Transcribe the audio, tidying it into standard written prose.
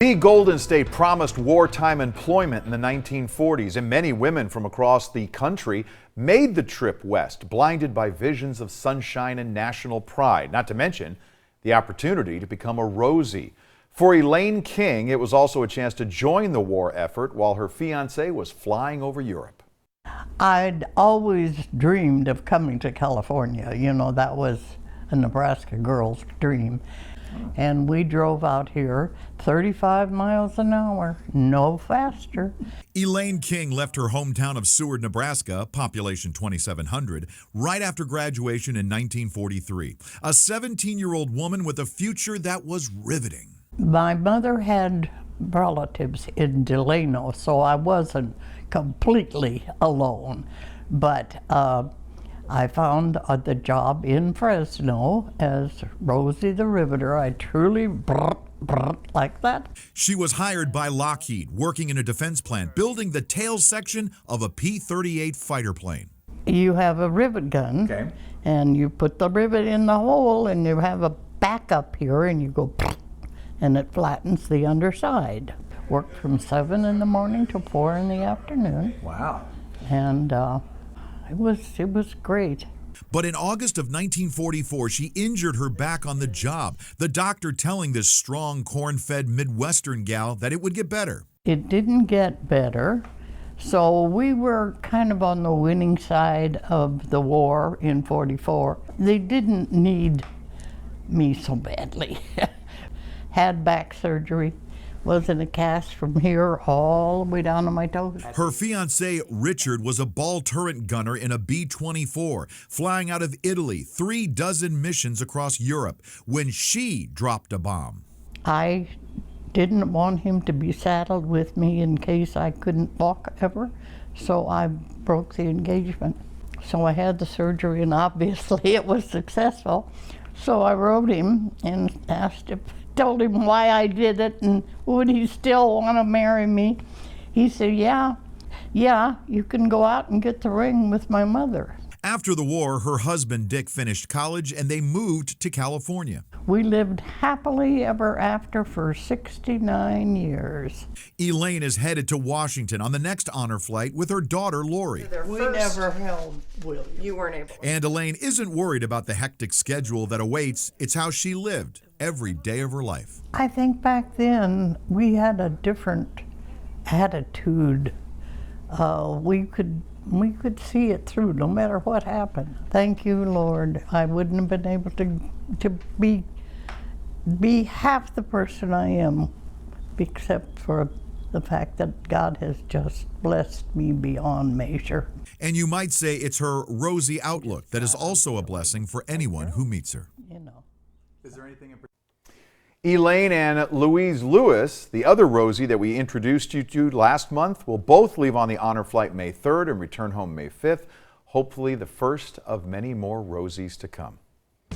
The Golden State promised wartime employment in the 1940s, and many women from across the country made the trip west, blinded by visions of sunshine and national pride, not to mention the opportunity to become a Rosie. For Elaine King, it was also a chance to join the war effort while her fiancé was flying over Europe. I'd always dreamed of coming to California. You know, that was a Nebraska girl's dream. And we drove out here 35 miles an hour, no faster. Elaine King left her hometown of Seward, Nebraska, population 2,700, right after graduation in 1943. A 17-year-old woman with a future that was riveting. My mother had relatives in Delano, so I wasn't completely alone. But I found the job in Fresno as Rosie the Riveter. I truly like that. She was hired by Lockheed, working in a defense plant, building the tail section of a P-38 fighter plane. You have a rivet gun, Okay. And you put the rivet in the hole, and you have a backup here, and you go, and it flattens the underside. Worked from 7 in the morning to 4 in the afternoon. Wow. And it was great. But in August of 1944, she injured her back on the job. The doctor telling this strong, corn-fed Midwestern gal that it would get better. It didn't get better, so we were kind of on the winning side of the war in '44. They didn't need me so badly. Had back surgery. Was in a cast from here all the way down to my toes. Her fiancé, Richard, was a ball turret gunner in a B-24, flying out of Italy, 36 missions across Europe, when she dropped a bomb. I didn't want him to be saddled with me in case I couldn't walk ever, so I broke the engagement. So I had the surgery, and obviously it was successful. So I wrote him and told him why I did it and would he still want to marry me. He said, yeah, you can go out and get the ring with my mother. After the war, her husband Dick finished college and they moved to California. We lived happily ever after for 69 years. Elaine is headed to Washington on the next honor flight with her daughter Lori. We never held William. You weren't able. And Elaine isn't worried about the hectic schedule that awaits. It's how she lived every day of her life. I think back then we had a different attitude. We could see it through no matter what happened. Thank you, Lord. I wouldn't have been able to be half the person I am, except for the fact that God has just blessed me beyond measure. And you might say it's her Rosie outlook that is also a blessing for anyone who meets her. You know. Is there anything in particular? Elaine and Louise Lewis, the other Rosie that we introduced you to last month, will both leave on the honor flight May 3rd and return home May 5th. Hopefully the first of many more Rosies to come.